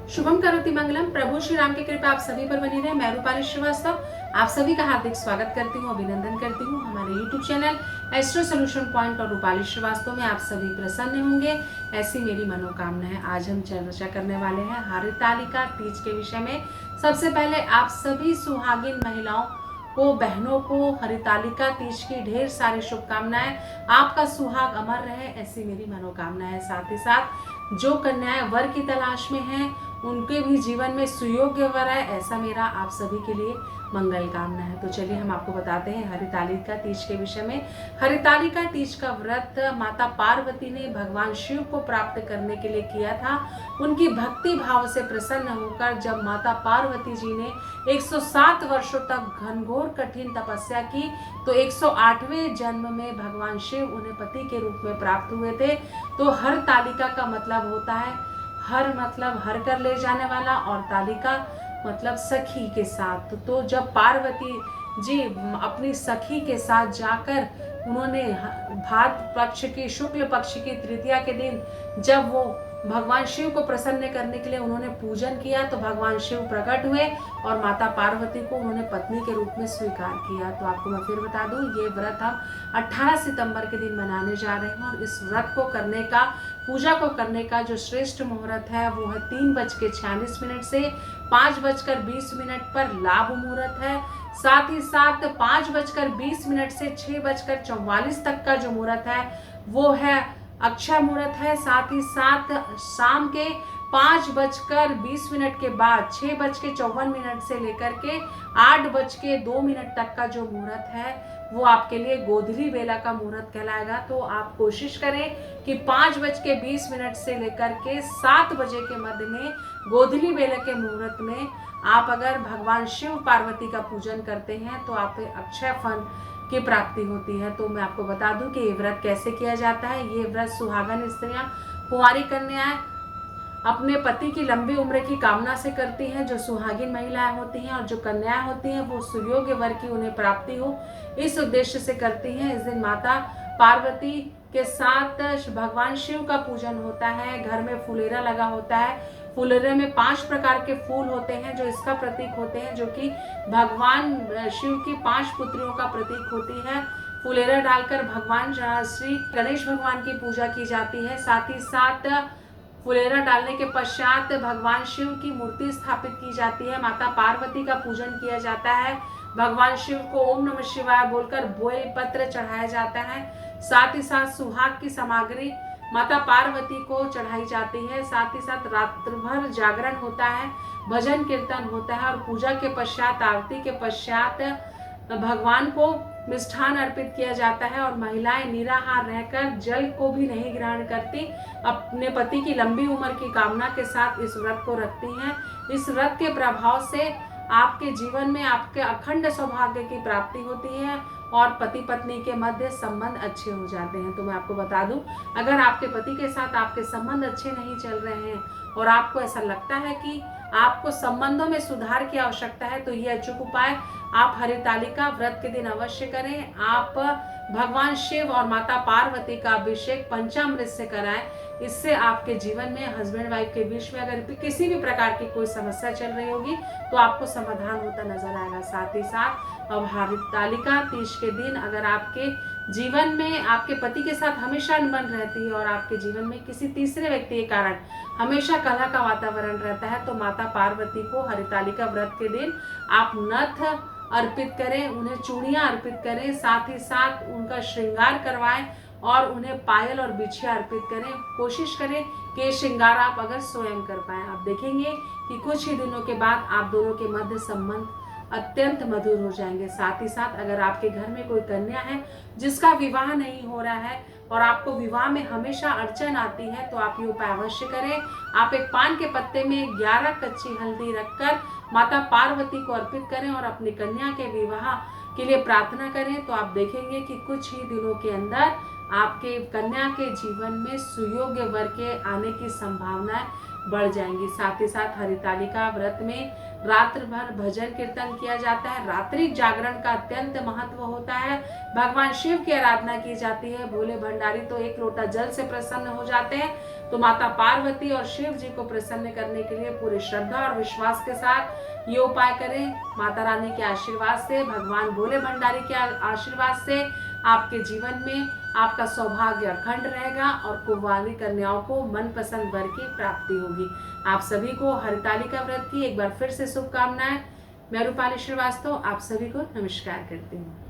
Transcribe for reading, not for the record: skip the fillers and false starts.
शुभम करोति मंगलम। प्रभु श्री राम की कृपा आप सभी पर बनी रहे। मैं रूपाली श्रीवास्तव आप सभी का हार्दिक स्वागत करती हूँ, अभिनंदन करती हूँ। हमारे YouTube channel astro solution point और रूपाली श्रीवास्तव में आप सभी प्रसन्न होंगे, ऐसी मेरी मनोकामना है। आज हम चर्चा करने वाले हैं हरितालिका तीज के विषय में। सबसे पहले आप सभी सुहागिन महिलाओं को, बहनों को हरितालिका तीज की ढेर सारी शुभकामनाएं। आपका सुहाग अमर रहे, ऐसी मेरी मनोकामना है। साथ ही साथ जो कन्याएं वर की तलाश में हैं, उनके भी जीवन में सुयोग्य वर है, ऐसा मेरा आप सभी के लिए मंगल कामना है। तो चलिए हम आपको बताते हैं हरितालिका तीज के विषय में। हरितालिका तीज का व्रत माता पार्वती ने भगवान शिव को प्राप्त करने के लिए किया था। उनकी भक्ति भाव से प्रसन्न होकर जब माता पार्वती जी ने 107 वर्षों तक घनघोर कठिन तपस्या की, तो 108वें जन्म में भगवान शिव उन्हें पति के रूप में प्राप्त हुए थे। तो हरतालिका का मतलब होता है, हर मतलब हर कर ले जाने वाला, और तालिका मतलब सखी के साथ। तो जब पार्वती जी अपनी सखी के साथ जाकर उन्होंने भाद्र पक्ष की शुक्ल पक्ष की तृतीया के दिन जब वो भगवान शिव को प्रसन्न करने के लिए उन्होंने पूजन किया, तो भगवान शिव प्रकट हुए और माता पार्वती को उन्होंने पत्नी के रूप में स्वीकार किया। तो आपको मैं फिर बता दूं, ये व्रत हम 18 सितंबर के दिन मनाने जा रहे हैं। और इस व्रत को करने का, पूजा को करने का जो श्रेष्ठ मुहूर्त है वो है 3:46 से 5:20 पर लाभ मुहूर्त है। साथ ही साथ 5:20 से 6:44 तक का जो मुहूर्त है वो है अक्षय मुहूर्त है। साथ ही साथ शाम के 5:20 के बाद 6:54 से लेकर के 8:02 तक का जो मुहूर्त है वो आपके लिए गोधूली बेला का मुहूर्त कहलाएगा। तो आप कोशिश करें कि 5:20 से लेकर के 7 बजे के मध्य में गोधूली बेला के मुहूर्त में आप अगर भगवान शिव पार्वती का पूजन करते हैं तो आप अक्षय फल की प्राप्ति होती है। तो मैं आपको बता दूं कि ये व्रत कैसे किया जाता है। ये व्रत सुहागन स्त्रियां, कुंवारी कन्याएं अपने पति की लंबी उम्र की कामना से करती हैं। जो सुहागिन महिलाएं होती हैं और जो कन्याएं होती हैं वो सुयोग्य वर की उन्हें प्राप्ति हो, इस उद्देश्य से करती हैं। इस दिन माता पार्वती के साथ भगवान शिव का पूजन होता है। घर में फुलेरा लगा होता है। फुलेरे में 5 प्रकार के फूल होते हैं जो इसका प्रतीक होते हैं, जो कि भगवान शिव की 5 पुत्रियों का प्रतीक होती है। फुलेरा डालकर भगवान श्री गणेश भगवान की पूजा की जाती है। साथ ही साथ फुलेरा डालने के पश्चात भगवान शिव की मूर्ति स्थापित की जाती है। माता पार्वती का पूजन किया जाता है। भगवान शिव को ओम नमः शिवाय बोलकर बेल पत्र चढ़ाया जाता है। साथ ही साथ सुहाग की सामग्री माता पार्वती को चढ़ाई जाती है। साथ ही साथ रात्र भर जागरण होता है, भजन कीर्तन होता है, और पूजा के पश्चात, आरती के पश्चात भगवान को मिष्ठान अर्पित किया जाता है। और महिलाएं निराहार रहकर जल को भी नहीं ग्रहण करती, अपने पति की लंबी उम्र की कामना के साथ इस व्रत को रखती हैं। इस व्रत के प्रभाव से आपके जीवन में आपके अखंड सौभाग्य की प्राप्ति होती है और पति पत्नी के मध्य संबंध अच्छे हो जाते हैं। तो मैं आपको बता दूं, अगर आपके पति के साथ आपके संबंध अच्छे नहीं चल रहे हैं और आपको ऐसा लगता है कि आपको संबंधों में सुधार की आवश्यकता है, तो ये अचूक उपाय आप हरितालिका व्रत के दिन अवश्य करें। आप भगवान शिव और माता पार्वती का अभिषेक पंचामृत से कराएं। इससे आपके जीवन में हस्बैंड वाइफ के बीच में अगर किसी भी प्रकार की कोई समस्या चल रही होगी तो आपको समाधान होता नजर आएगा। साथ ही साथ अब हरितालिका तीज के दिन अगर आपके जीवन में आपके पति के साथ हमेशा अनबन रहती है और आपके जीवन में किसी तीसरे व्यक्ति के कारण हमेशा कलह का वातावरण रहता है, तो माता पार्वती को हरितालिका व्रत के दिन आप नथ अर्पित करें, उन्हें चूड़ियां अर्पित करें, साथ ही साथ उनका श्रृंगार करवाएं और उन्हें पायल और बिछिया अर्पित करें। कोशिश करें कि ये श्रृंगार आप अगर स्वयं कर पाएं। आप देखेंगे कि कुछ ही दिनों के बाद आप दोनों के मध्य संबंध अत्यंत मधुर हो जाएंगे। साथ ही साथ अगर आपके घर में कोई कन्या है जिसका विवाह नहीं हो रहा है और आपको विवाह में हमेशा अड़चन आती है, तो आप ये उपाय अवश्य करें। आप एक पान के पत्ते में 11 कच्ची हल्दी रखकर माता पार्वती को अर्पित करें और अपनी कन्या के विवाह के लिए प्रार्थना करें। तो आप देखेंगे कि कुछ ही दिनों के अंदर आपके कन्या के जीवन में सुयोग्य वर के आने की संभावनाएं बढ़ जाएंगी। साथ ही साथ हरितालिका व्रत में रात्र भर भजन कीर्तन किया जाता है। रात्रि जागरण का अत्यंत महत्व होता है। भगवान शिव की आराधना की जाती है। भोले भंडारी तो 1 लोटा जल से प्रसन्न हो जाते हैं। तो माता पार्वती और शिव जी को प्रसन्न करने के लिए पूरी श्रद्धा और विश्वास के साथ ये उपाय करें। माता रानी के आशीर्वाद से, भगवान भोले भंडारी के आशीर्वाद से आपके जीवन में आपका सौभाग्य अखंड रहेगा और कुंवारी कन्याओं को मनपसंद वर की प्राप्ति होगी। आप सभी को हरितालिका व्रत की एक बार फिर से शुभकामनाएं। मैं रूपाली श्रीवास्तव आप सभी को नमस्कार करती हूँ।